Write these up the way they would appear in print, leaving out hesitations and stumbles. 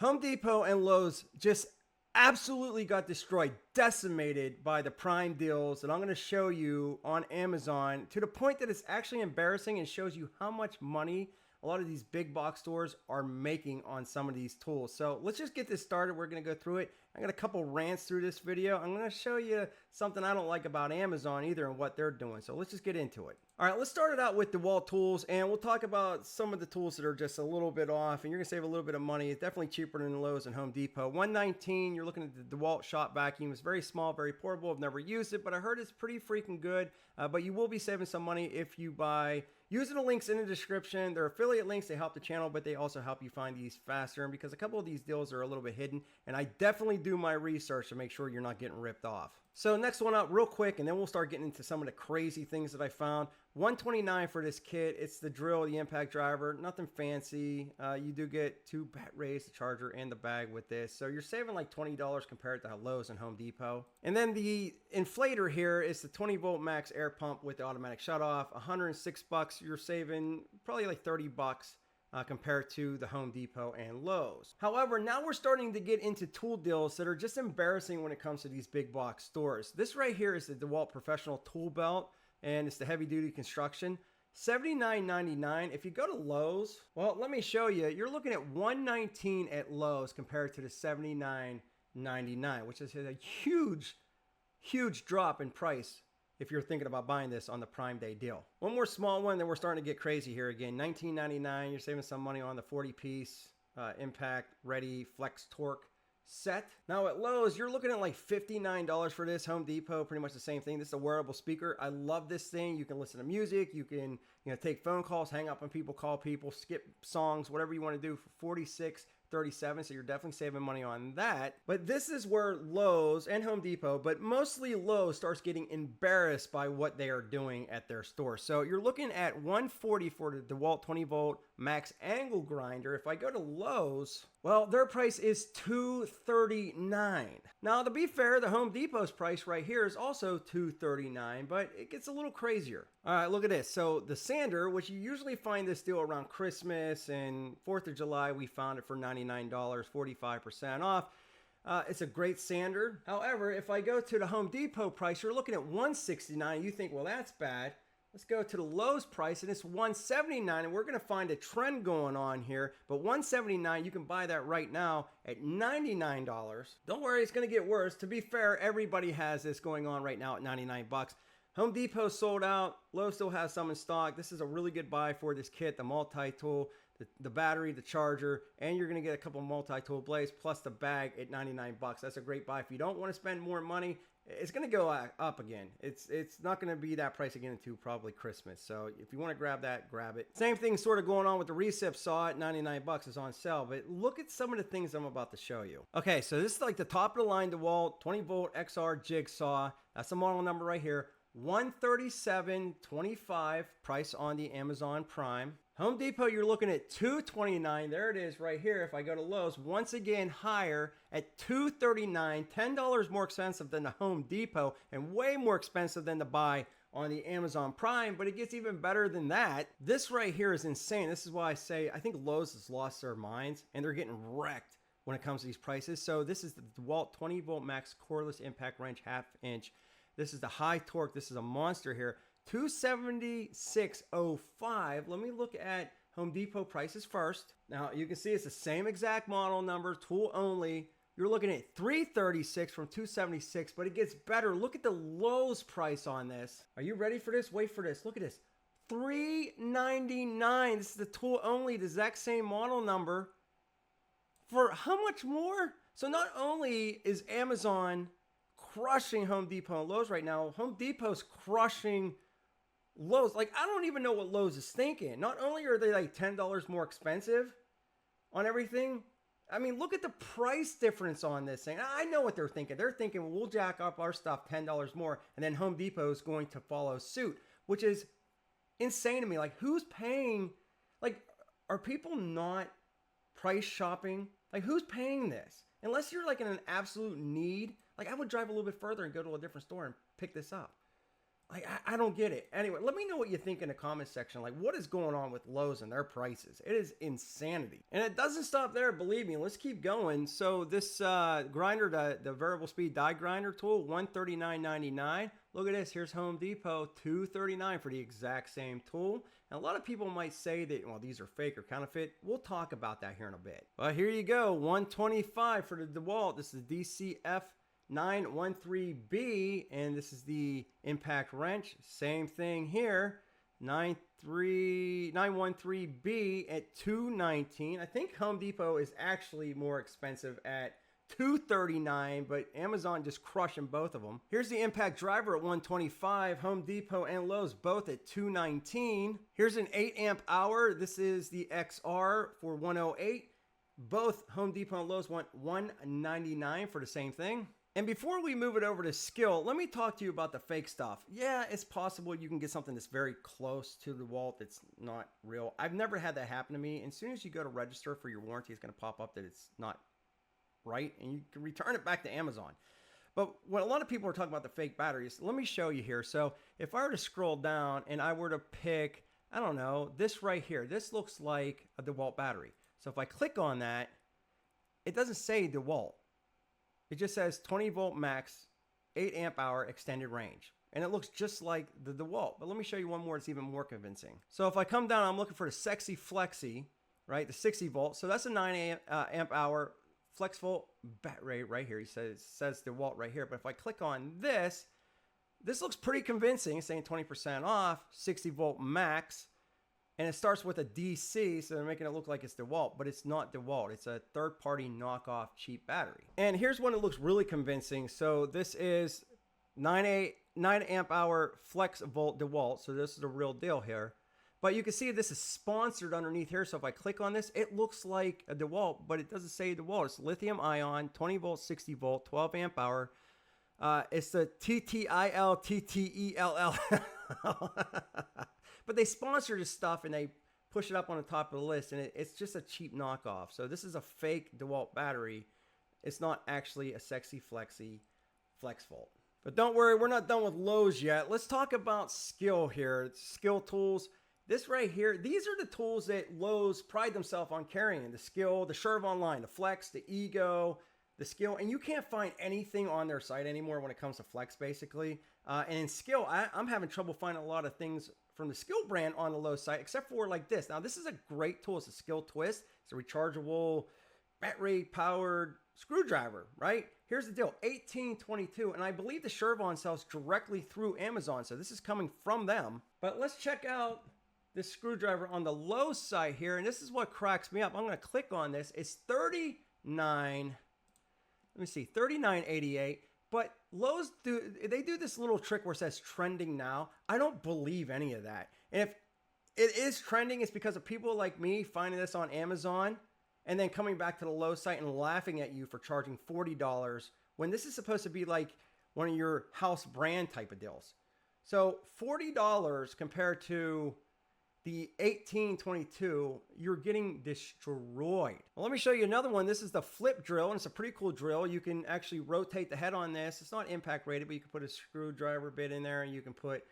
Home Depot and Lowe's just absolutely got destroyed, decimated by the Prime deals that I'm going to show you on Amazon, to the point that it's actually embarrassing and shows you how much money a lot of these big box stores are making on some of these tools. So let's just get this started. We're going to go through it. I got a couple rants through this video. I'm going to show you something I don't like about Amazon either and what they're doing. So let's just get into it. All right, let's start it out with DeWalt tools, and we'll talk about some of the tools that are just a little bit off, and you're gonna save a little bit of money. It's definitely cheaper than Lowe's and Home Depot. $119, you're looking at the DeWalt shop vacuum. It's very small, very portable. I've never used it, but I heard it's pretty freaking good. But you will be saving some money if you buy using the links in the description. They're affiliate links. They help the channel, but they also help you find these faster. And because a couple of these deals are a little bit hidden, and I definitely do my research to make sure you're not getting ripped off. So next one up real quick, and then we'll start getting into some of the crazy things that I found. $129 for this kit. It's the drill, the impact driver, nothing fancy. You do get 2 bat rays, the charger, and the bag with this. So you're saving like $20 compared to Lowe's and Home Depot. And then the inflator here is the 20 volt max air pump with the automatic shut off. $106. You're saving probably like $30 compared to the Home Depot and Lowe's. However, now we're starting to get into tool deals that are just embarrassing when it comes to these big box stores. This right here is the DeWalt Professional Tool Belt, and it's the heavy duty construction. $79.99. If you go to Lowe's, well, let me show you. You're looking at $119 at Lowe's compared to the $79.99, which is a huge drop in price if you're thinking about buying this on the Prime Day deal. One more small one, then we're starting to get crazy here again. $19.99, you're saving some money on the 40-piece Impact Ready Flex Torque set. Now at Lowe's, you're looking at like $59 for this. Home Depot, pretty much the same thing. This is a wearable speaker. I love this thing. You can listen to music. You can, take phone calls, hang up on people, call people, skip songs, whatever you want to do for $46.37. So you're definitely saving money on that. But this is where Lowe's and Home Depot, but mostly Lowe's, starts getting embarrassed by what they are doing at their store. So you're looking at $140 for the DeWalt 20 volt max angle grinder. If I go to Lowe's, well, their price is $239. Now, to be fair, the Home Depot's price right here is also $239, but it gets a little crazier. All right, look at this. So the sander, which you usually find this deal around Christmas and 4th of July, we found it for $99, 45% off. It's a great sander. However, if I go to the Home Depot price, you're looking at $169. You think, well, that's bad. Let's go to the Lowe's price, and it's $179, and we're going to find a trend going on here. But $179, you can buy that right now at $99. Don't worry, it's going to get worse. To be fair, everybody has this going on right now at $99. Home Depot sold out. Lowe's still has some in stock. This is a really good buy for this kit, the multi-tool, the battery, the charger, and you're going to get a couple multi-tool blades plus the bag at $99. That's a great buy. If you don't want to spend more money, it's going to go up again. It's not going to be that price again until probably Christmas. So if you want to grab that, grab it. Same thing sort of going on with the Recip saw at $99 is on sale. But look at some of the things I'm about to show you. Okay, so this is like the top of the line DeWalt 20 volt XR jigsaw. That's the model number right here. $137.25 price on the Amazon Prime. Home Depot, you're looking at $229. There it is right here. If I go to Lowe's, once again higher at $239, $10 more expensive than the Home Depot and way more expensive than to buy on the Amazon Prime, but it gets even better than that. This right here is insane. This is why I say I think Lowe's has lost their minds and they're getting wrecked when it comes to these prices. So this is the DeWalt 20 volt max cordless impact wrench, 1/2 inch. This is the high torque. This is a monster here. $276.05. Let me look at Home Depot prices first. Now you can see it's the same exact model number, tool only. You're looking at $336 from $276, but it gets better. Look at the Lowe's price on this. Are you ready for this? Wait for this. Look at this. $399. This is the tool only, the exact same model number. For how much more? So not only is Amazon crushing Home Depot and Lowe's right now, Home Depot's crushing Lowe's. Like, I don't even know what Lowe's is thinking. Not only are they like $10 more expensive on everything, I mean, look at the price difference on this thing. I know what they're thinking. They're thinking, well, we'll jack up our stuff $10 more, and then Home Depot is going to follow suit, which is insane to me. Like, who's paying? Like, are people not price shopping? Like, who's paying this? Unless you're like in an absolute need. Like, I would drive a little bit further and go to a different store and pick this up. Like, I don't get it. Anyway, let me know what you think in the comment section. Like, what is going on with Lowe's and their prices? It is insanity. And it doesn't stop there, believe me. Let's keep going. So this grinder, the variable speed die grinder tool, $139.99. Look at this. Here's Home Depot, $239 for the exact same tool. And a lot of people might say that, well, these are fake or counterfeit. We'll talk about that here in a bit. But here you go, $125 for the DeWalt. This is DCF 913B, and this is the impact wrench. Same thing here, 913B at $219. I think Home Depot is actually more expensive at $239, but Amazon just crushing both of them. Here's the impact driver at $125. Home Depot and Lowe's both at $219. Here's an 8 amp hour. This is the XR for $108. Both Home Depot and Lowe's want $199 for the same thing. And before we move it over to Skill, let me talk to you about the fake stuff. Yeah, it's possible you can get something that's very close to the DeWalt that's not real. I've never had that happen to me. And as soon as you go to register for your warranty, it's going to pop up that it's not right, and you can return it back to Amazon. But when a lot of people are talking about the fake batteries, let me show you here. So if I were to scroll down and I were to pick, I don't know, this right here, this looks like a DeWalt battery. So if I click on that, it doesn't say DeWalt. It just says 20 volt max, 8 amp hour extended range. And it looks just like the DeWalt. But let me show you one more that's even more convincing. So if I come down, I'm looking for the Sexy Flexi, right? The 60 volt. So that's a 9 amp hour flex volt battery right here. It says DeWalt right here. But if I click on this, this looks pretty convincing. It's saying 20% off, 60 volt max. And it starts with a DC, so they're making it look like it's DeWalt, but it's not DeWalt. It's a third-party knockoff cheap battery. And here's one that looks really convincing. So this is 9 amp hour flex volt DeWalt. So this is the real deal here. But you can see this is sponsored underneath here. So if I click on this, it looks like a DeWalt, but it doesn't say DeWalt. It's lithium ion, 20 volt, 60 volt, 12 amp hour. It's the TTIL. But they sponsor this stuff and they push it up on the top of the list, and it's just a cheap knockoff. So this is a fake DeWalt battery. It's not actually a Sexy Flexi Flex Volt. But don't worry, we're not done with Lowe's yet. Let's talk about Skill here. Skill tools. This right here, these are the tools that Lowe's pride themselves on carrying. The Skill, the Sherv Online, the Flex, the Ego, the Skill. And you can't find anything on their site anymore when it comes to Flex, basically. And in Skill, I'm having trouble finding a lot of things from the Skill brand on the Lowe's site, except for like this. Now, this is a great tool. It's a Skill Twist. It's a rechargeable, battery-powered screwdriver, right? Here's the deal, $18.22, and I believe the Sherv sells directly through Amazon, so this is coming from them. But let's check out this screwdriver on the Lowe's site here, and this is what cracks me up. I'm going to click on this. It's $39.88. But Lowe's do this little trick where it says trending now. I don't believe any of that. And if it is trending, it's because of people like me finding this on Amazon and then coming back to the Lowe's site and laughing at you for charging $40 when this is supposed to be like one of your house brand type of deals. So $40 compared to the $18.22, you're getting destroyed. Well, let me show you another one. This is the flip drill, and it's a pretty cool drill. You can actually rotate the head on this. It's not impact rated, but you can put a screwdriver bit in there, and you can put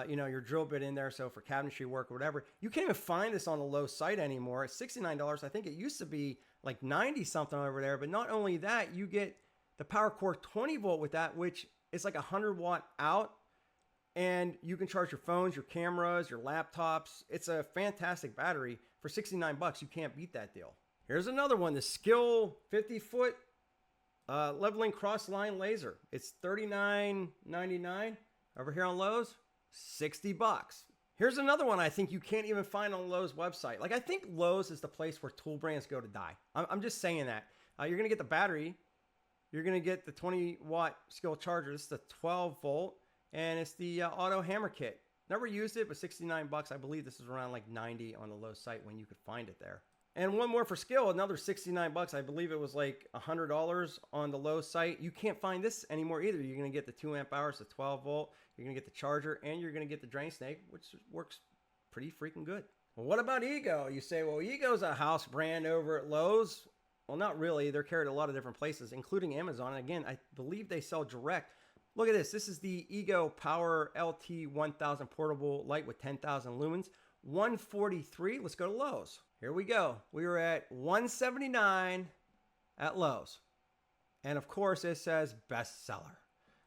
your drill bit in there, so for cabinetry work or whatever. You can't even find this on the Lowe's site anymore. It's $69. I think it used to be like 90 something over there, but not only that, you get the PowerCore 20 volt with that, which is like 100 watt out. And you can charge your phones, your cameras, your laptops. It's a fantastic battery. For 69 bucks, you can't beat that deal. Here's another one, the Skill 50-foot leveling cross-line laser. It's $39.99. Over here on Lowe's, 60 bucks. Here's another one I think you can't even find on Lowe's website. Like, I think Lowe's is the place where tool brands go to die. I'm just saying that. You're going to get the battery. You're going to get the 20-watt Skill charger. This is the 12-volt. And it's the auto hammer kit. Never used it, but 69 bucks. I believe this is around like 90 on the Lowe's site when you could find it there. And one more for Skill, another 69 bucks. I believe it was like $100 on the Lowe's site. You can't find this anymore either. You're going to get the 2 amp hours, the 12 volt. You're going to get the charger, and you're going to get the drain snake, which works pretty freaking good. Well, what about Ego? You say, well, Ego's a house brand over at Lowe's. Well, not really. They're carried a lot of different places, including Amazon. And again, I believe they sell direct. Look at this. This is the Ego Power LT 1000 portable light with 10,000 lumens. 143. Let's go to Lowe's. Here we go. We were at 179 at Lowe's. And of course it says bestseller.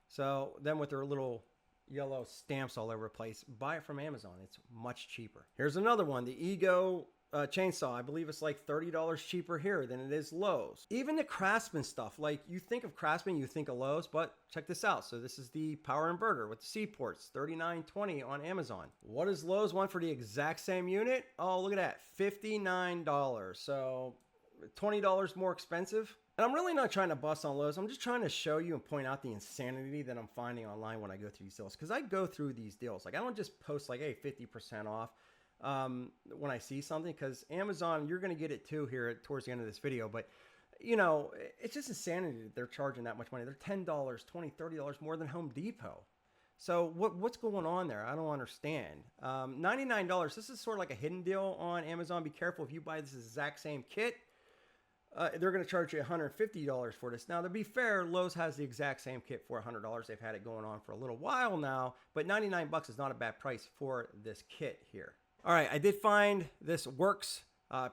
So then with their little yellow stamps all over the place, buy it from Amazon. It's much cheaper. Here's another one, the Ego chainsaw. I believe it's like $30 cheaper here than it is Lowe's. Even the Craftsman stuff, like you think of Craftsman, you think of Lowe's, but check this out. So this is the power inverter with the C ports, $39.20 on Amazon. What does Lowe's want for the exact same unit? Oh, look at that, $59. So $20 more expensive. And I'm really not trying to bust on Lowe's. I'm just trying to show you and point out the insanity that I'm finding online when I go through these deals. Because I go through these deals. Like I don't just post like, hey, 50% off when I see something. Because Amazon, you're going to get it too here towards the end of this video. But, you know, it's just insanity that they're charging that much money. They're $10, $20, $30 more than Home Depot. So what's going on there? I don't understand. $99. This is sort of like a hidden deal on Amazon. Be careful if you buy this exact same kit. They're going to charge you $150 for this. Now, to be fair, Lowe's has the exact same kit for $100. They've had it going on for a little while now, but 99 bucks is not a bad price for this kit here. All right, I did find this Works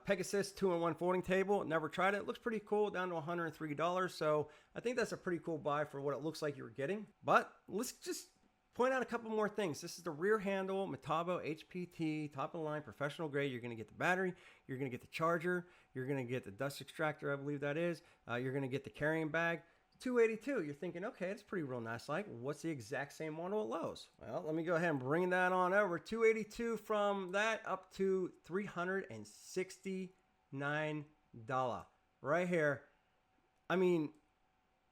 Pegasus 2-in-1 folding table. Never tried it. It looks pretty cool, down to $103. So I think that's a pretty cool buy for what it looks like you were getting. But let's just point out a couple more things. This is the rear handle, Metabo HPT, top of the line, professional grade. You're going to get the battery. You're going to get the charger. You're going to get the dust extractor, I believe that is. You're going to get the carrying bag. $282. You're thinking, okay, it's pretty real nice. Like, what's the exact same model at Lowe's? Well, let me go ahead and bring that on over. $282 from that up to $369 right here. I mean,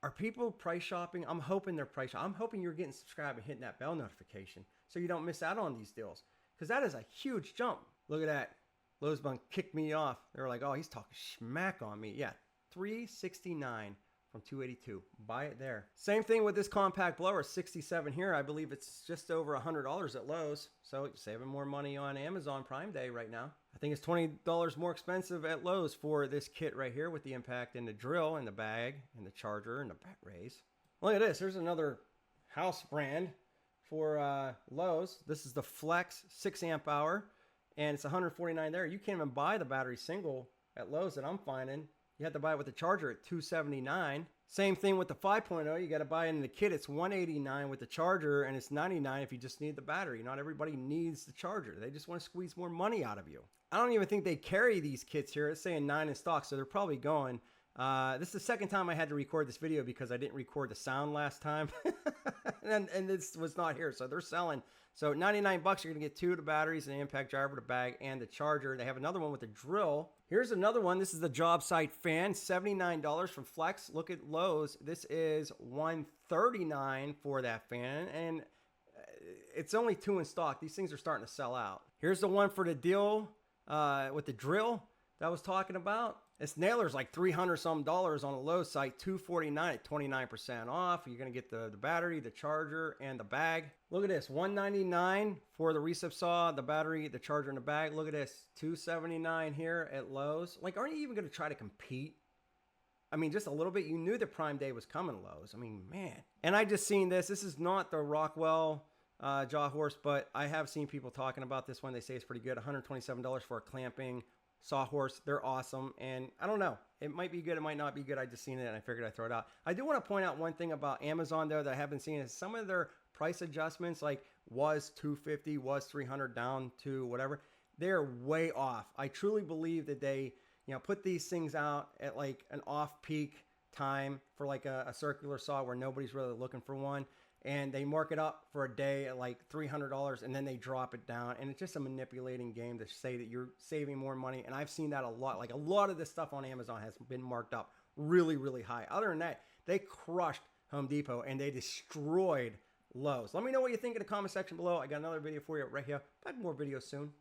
are people price shopping? I'm hoping they're price shopping. I'm hoping you're getting subscribed and hitting that bell notification so you don't miss out on these deals, because that is a huge jump. Look at that. Lowe's Bunk kicked me off. They were like, oh, he's talking smack on me. Yeah, $369 from $282. Buy it there. Same thing with this compact blower, $67 here. I believe it's just over $100 at Lowe's. So you're saving more money on Amazon Prime Day right now. I think it's $20 more expensive at Lowe's for this kit right here with the impact and the drill and the bag and the charger and the bat raise. Look at this. There's another house brand for Lowe's. This is the Flex 6 amp hour. And it's $149 there. You can't even buy the battery single at Lowe's that I'm finding. You have to buy it with the charger at $279. Same thing with the 5.0. You got to buy it in the kit. It's $189 with the charger, and it's $99 if you just need the battery. Not everybody needs the charger. They just want to squeeze more money out of you. I don't even think they carry these kits here. It's saying 9 in stock, so they're probably going. This is the second time I had to record this video because I didn't record the sound last time. and this was not here, so they're selling. So 99 bucks, you're going to get 2 of the batteries, an impact driver, the bag, and the charger. They have another one with a drill. Here's another one. This is the job site fan, $79 from Flex. Look at Lowe's. This is $139 for that fan, and it's only 2 in stock. These things are starting to sell out. Here's the one for the deal with the drill that I was talking about. This nailer's like $300 some on the Lowe's site, $249 at 29% off. You're gonna get the battery, the charger, and the bag. Look at this, $199 for the recip saw, the battery, the charger, and the bag. Look at this, $279 here at Lowe's. Like, aren't you even gonna try to compete? I mean, just a little bit. You knew that Prime Day was coming, Lowe's. I mean, man. And I just seen this. This is not the Rockwell jaw horse, but I have seen people talking about this one. They say it's pretty good. $127 for a clamping sawhorse. They're awesome. And I don't know, it might be good, it might not be good. I just seen it and I figured I'd throw it out. I do want to point out one thing about Amazon though that I have been seeing is some of their price adjustments, like was $250, was $300 down to whatever, they're way off. I truly believe that they, you know, put these things out at like an off-peak time for like a circular saw where nobody's really looking for one, and they mark it up for a day at like $300 and then they drop it down, and it's just a manipulating game to say that you're saving more money. And I've seen that a lot. Like a lot of this stuff on Amazon has been marked up really, really high. Other than that, they crushed Home Depot and they destroyed Lowe's. Let me know what you think in the comment section below. I got another video for you right here. Back more videos soon.